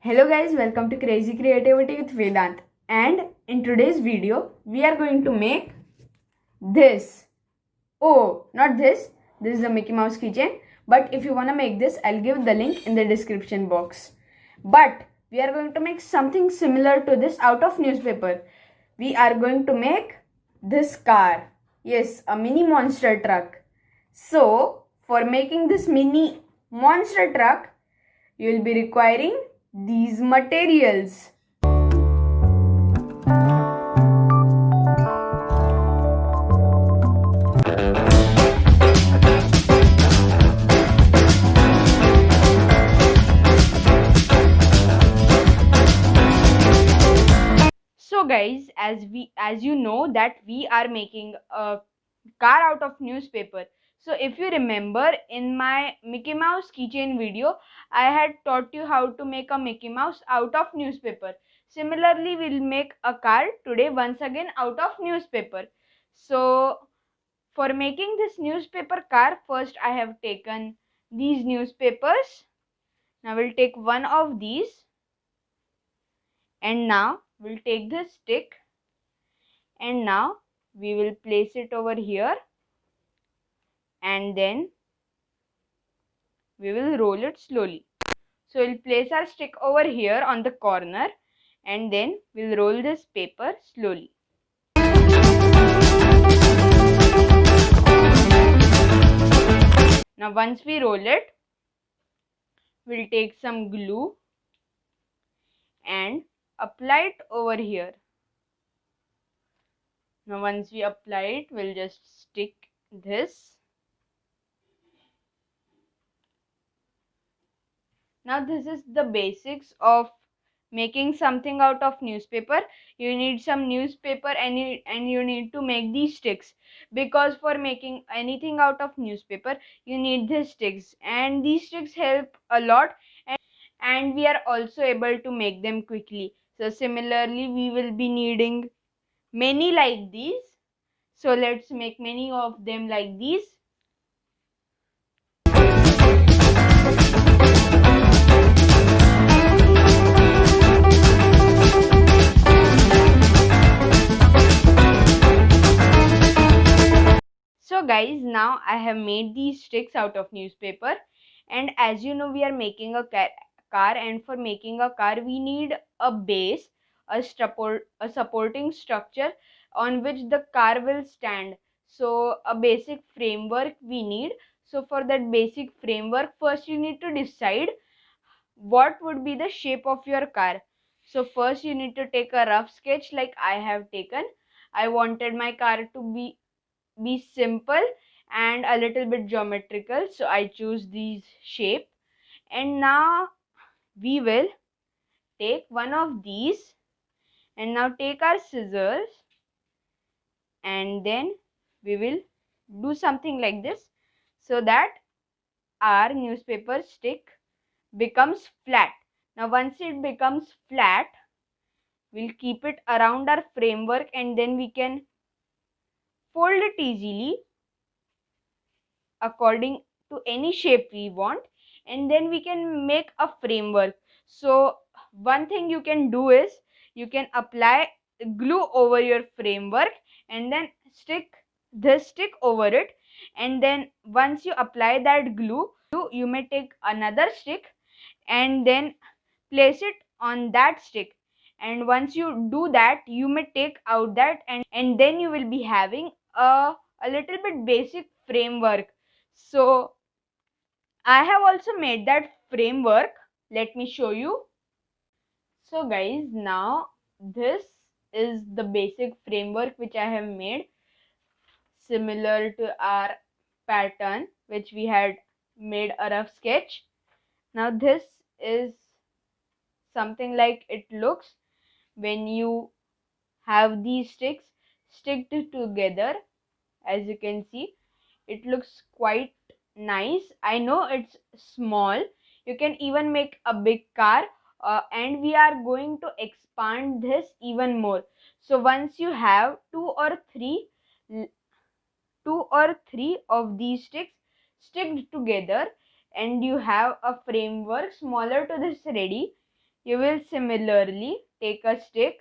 Hello guys, welcome to Crazy Creativity with Vedant. And in today's video, we are going to make this. Oh, not this. This is a Mickey Mouse keychain. But if you want to make this, I'll give the link in the description box. But we are going to make something similar to this out of newspaper. We are going to make this car. Yes, a mini monster truck. So, for making this mini monster truck, you will be requiring these materials. So guys, as you know that we are making a car out of newspaper. So if you remember in my Mickey Mouse keychain video, I had taught you how to make a Mickey Mouse out of newspaper. Similarly, we'll make a car today once again out of newspaper. So for making this newspaper car, first I have taken these newspapers. Now we'll take one of these, and now we'll take this stick, and now we will place it over here, and then we will roll it slowly. So we'll place our stick over here on the corner, and then we'll roll this paper slowly. Now once we roll it, we'll take some glue and apply it over here. Now once we apply it, we'll just stick this. Now this is the basics of making something out of newspaper. You need some newspaper and you need to make these sticks, because for making anything out of newspaper you need these sticks, and these sticks help a lot, and we are also able to make them quickly. So similarly, we will be needing many like these. So let's make many of them like these. So guys, now I have made these sticks out of newspaper, and as you know, we are making a car, and for making a car we need a base, a supporting structure on which the car will stand. So a basic framework we need. So for that basic framework, first you need to decide what would be the shape of your car. So first you need to take a rough sketch like I have taken. I wanted my car to be simple and a little bit geometrical, so I choose these shape. And now we will take one of these, and now take our scissors, and then we will do something like this so that our newspaper stick becomes flat. Now once it becomes flat, we'll keep it around our framework, and then we can fold it easily according to any shape we want, and then we can make a framework. So one thing you can do is you can apply glue over your framework, and then stick this stick over it, and then once you apply that glue, you may take another stick and then place it on that stick, and once you do that, you may take out that, and then you will be having a little bit basic framework. So I have also made that framework. Let me show you. So guys, now this is the basic framework which I have made, similar to our pattern which we had made a rough sketch. Now this is something like it looks when you have these sticks sticked together. As you can see, it looks quite nice. I know it's small. You can even make a big car, and we are going to expand this even more. So once you have two or three of these sticks sticked together, and you have a framework smaller to this ready, You will similarly take a stick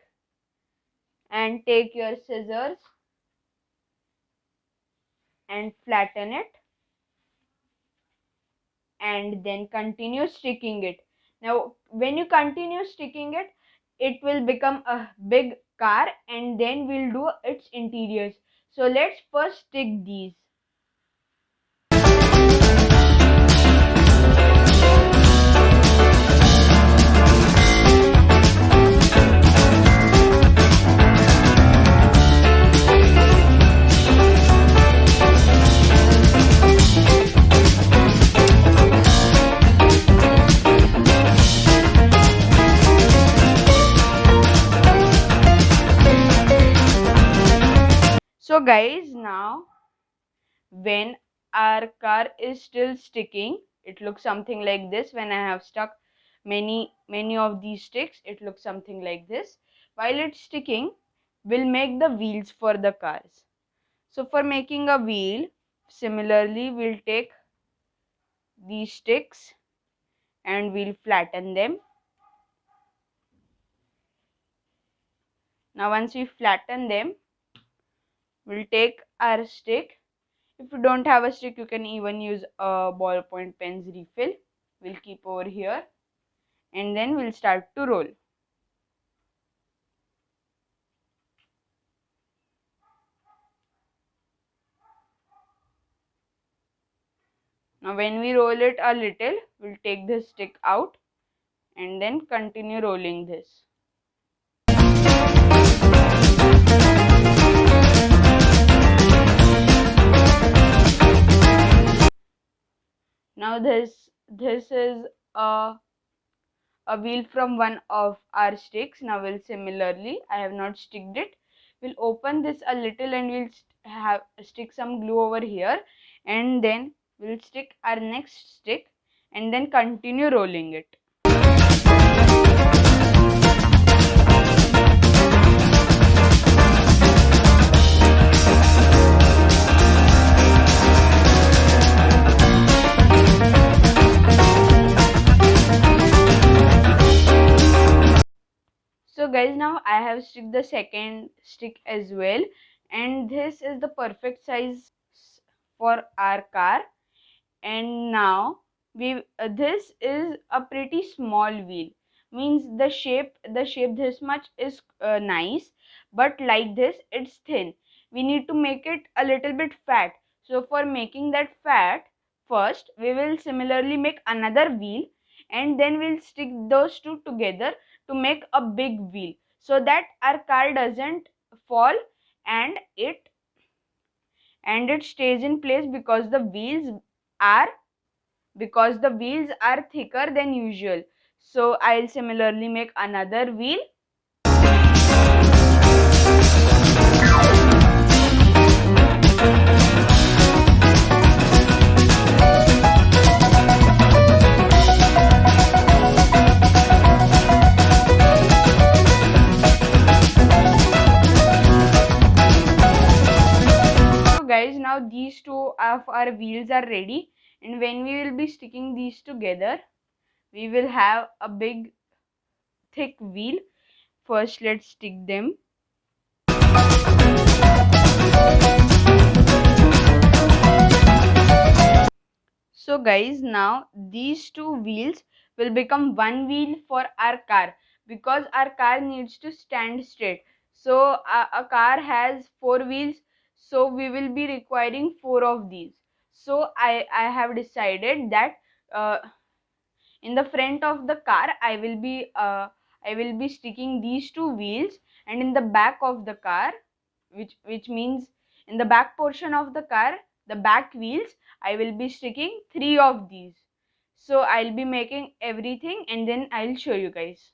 and take your scissors and flatten it, and then continue sticking it. Now when you continue sticking it, it will become a big car, and then we'll do its interiors. So let's first stick these. So guys, now when our car is still sticking, it looks something like this. When I have stuck many of these sticks, it looks something like this. While it's sticking, we'll make the wheels for the cars. So for making a wheel, similarly we'll take these sticks and we'll flatten them. Now once we flatten them, we'll take our stick. If you don't have a stick, you can even use a ballpoint pen's refill. We'll keep over here, and then we'll start to roll. Now when we roll it a little, we'll take the stick out and then continue rolling this. Now this is a wheel from one of our sticks. Now we'll similarly, I have not sticked it, we'll open this a little and we'll stick some glue over here, and then we'll stick our next stick and then continue rolling it. So guys, now I have stick the second stick as well, and this is the perfect size for our car. And now this is a pretty small wheel, means the shape this much is nice, but like this it's thin. We need to make it a little bit fat. So for making that fat, first we will similarly make another wheel, and then we'll stick those two together to make a big wheel, so that our car doesn't fall, and it stays in place are because the wheels are thicker than usual. So I'll similarly make another wheel. So guys, now these two of our wheels are ready, and when we will be sticking these together, we will have a big thick wheel. First let's stick them. So guys, now these two wheels will become one wheel for our car, because our car needs to stand straight. So a car has four wheels, so we will be requiring four of these. So I have decided that uh, in the front of the car I will be sticking these two wheels, and in the back of the car, which means in the back portion of the car, the back wheels, I will be sticking three of these. So I'll be making everything and then I'll show you guys.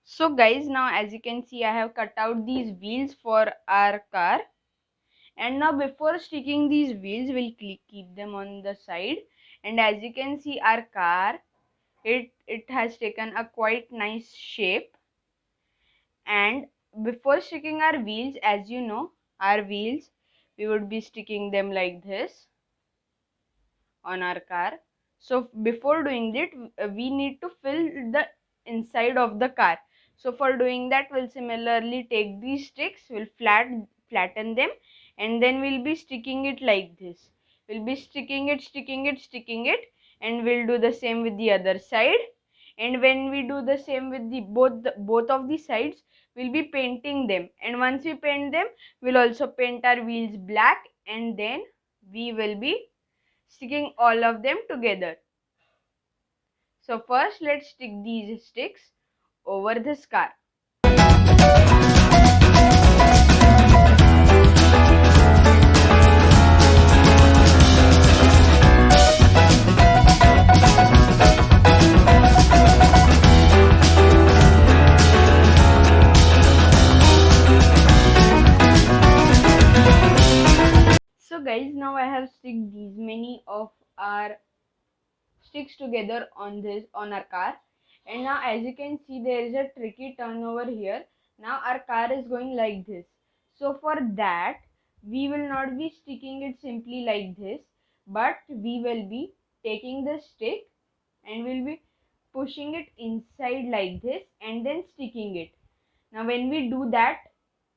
So guys, now as you can see, I have cut out these wheels for our car, and now before sticking these wheels, we'll keep them on the side. And as you can see, our car, it has taken a quite nice shape. And before sticking our wheels, as you know, our wheels, we would be sticking them like this on our car. So before doing it, we need to fill the inside of the car. So for doing that, we'll similarly take these sticks, we'll flatten them, and then we'll be sticking it like this. We'll be sticking it, and we'll do the same with the other side. And when we do the same with the both of the sides, we'll be painting them. And once we paint them, we'll also paint our wheels black, and then we will be sticking all of them together. So first let's stick these sticks over this car. So guys, now I have stick these many of our sticks together on our car. And now as you can see, there is a tricky turn over here. Now our car is going like this. So for that, we will not be sticking it simply like this, but we will be taking the stick and we'll be pushing it inside like this and then sticking it. Now when we do that,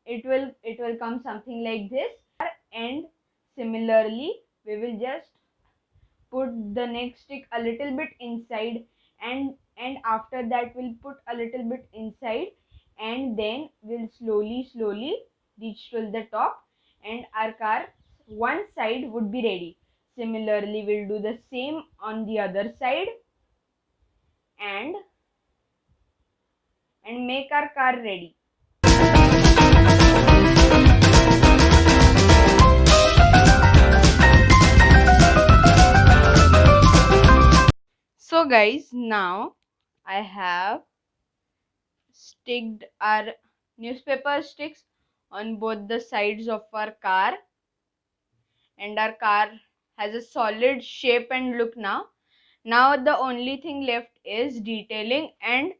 it will come something like this. And similarly, we will just put the next stick a little bit inside, and after that we'll put a little bit inside, and then we'll slowly reach till the top, and our car one side would be ready. Similarly, we'll do the same on the other side, and make our car ready. So guys, now I have sticked our newspaper sticks on both the sides of our car, and our car has a solid shape and look now. Now the only thing left is detailing and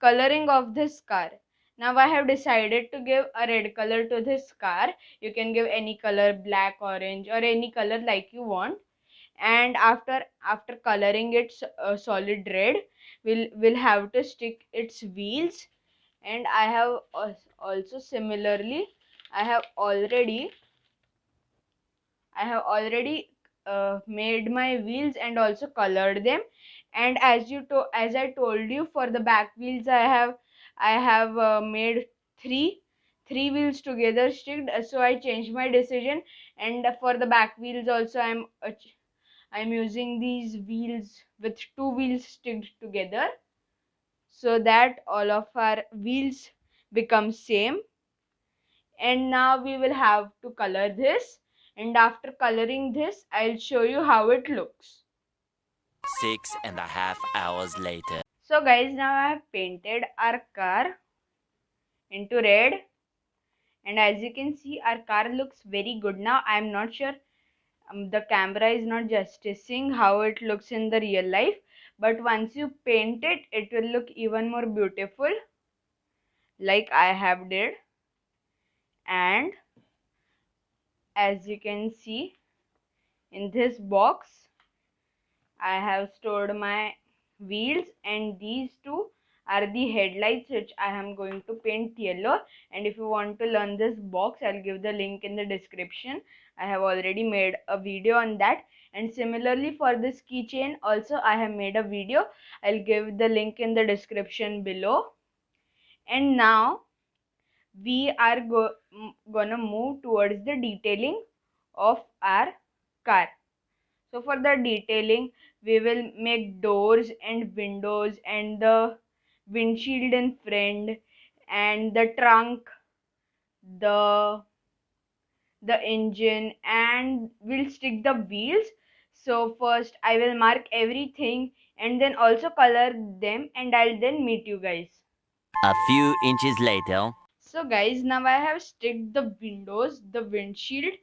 coloring of this car. Now I have decided to give a red color to this car. You can give any color, black, orange, or any color like you want. And after coloring it solid red, we'll have to stick its wheels. And I have also similarly, I have already made my wheels and also colored them. And as I told you, for the back wheels, I have made three wheels together sticked. So I changed my decision, and for the back wheels also, I'm using these wheels with two wheels sticked together, so that all of our wheels become same. And now we will have to color this, and after coloring this, I'll show you how it looks. 6.5 hours later. So guys, now I have painted our car into red, and as you can see, our car looks very good now. I am not sure, the camera is not justicing how it looks in the real life, but once you paint it, it will look even more beautiful, like I have did. And as you can see, in this box I have stored my wheels, and these two are the headlights which I am going to paint yellow. And if you want to learn this box, I'll give the link in the description. I have already made a video on that. And similarly, for this keychain also, I have made a video. I'll give the link in the description below. And now we are gonna move towards the detailing of our car. So for the detailing, we will make doors and windows and the windshield in front and the trunk, the engine, and we'll stick the wheels. So first I will mark everything and then also color them, and I'll then meet you guys. A few inches later. So guys, now I have sticked the windows, the windshield,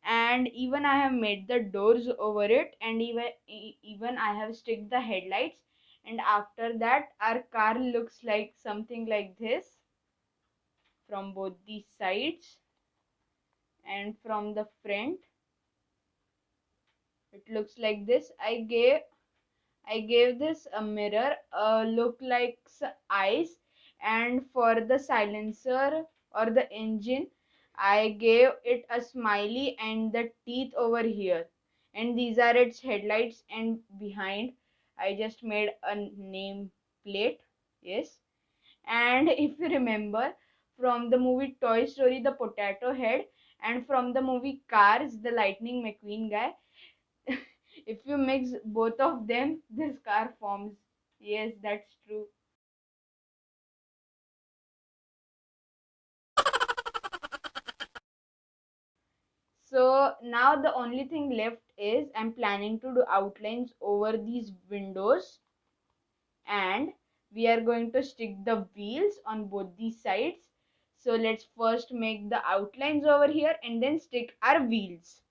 and even I have made the doors over it, and even I have sticked the headlights. And after that, our car looks like something like this from both the sides, and from the front it looks like this. I gave this a mirror look like eyes, and for the silencer or the engine, I gave it a smiley and the teeth over here. And these are its headlights, and behind I just made a name plate. Yes. And if you remember from the movie Toy Story, the potato head, and from the movie Cars, the Lightning McQueen guy, if you mix both of them, this car forms. Yes, that's true. So now the only thing left is I'm planning to do outlines over these windows, and we are going to stick the wheels on both these sides. So let's first make the outlines over here and then stick our wheels.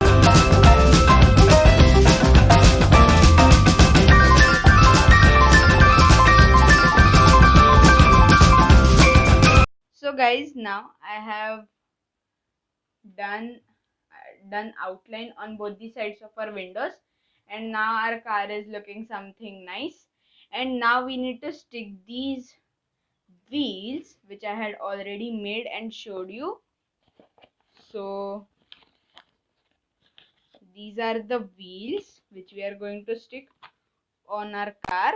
So guys, now I have done done outline on both the sides of our windows, and now our car is looking something nice. And now we need to stick these wheels which I had already made and showed you. So these are the wheels which we are going to stick on our car.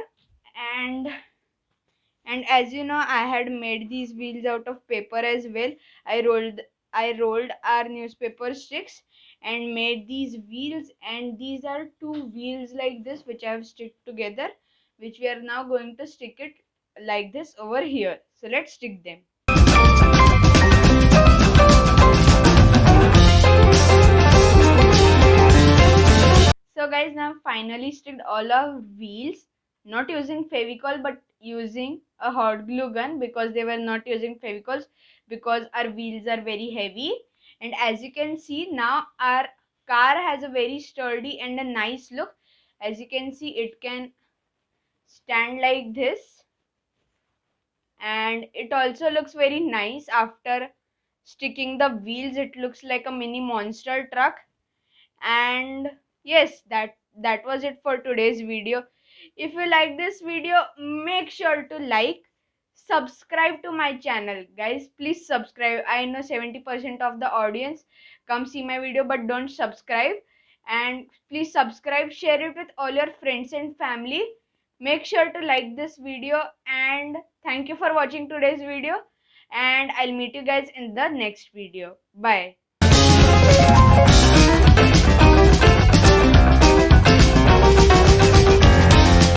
And as you know, I had made these wheels out of paper as well. I rolled our newspaper sticks and made these wheels, and these are two wheels like this which I have sticked together, which we are now going to stick it like this over here. So let's stick them. So guys, now finally sticked all our wheels, not using Fevicol but using a hot glue gun, because they were not using Fevicols because our wheels are very heavy. And as you can see, now our car has a very sturdy and a nice look. As you can see, it can stand like this, and it also looks very nice after sticking the wheels. It looks like a mini monster truck. And yes, that was it for today's video. If you like this video, make sure to like, subscribe to my channel. Guys, please subscribe. I know 70% of the audience come see my video but don't subscribe. And please subscribe, share it with all your friends and family. Make sure to like this video, and thank you for watching today's video, and I'll meet you guys in the next video. Bye.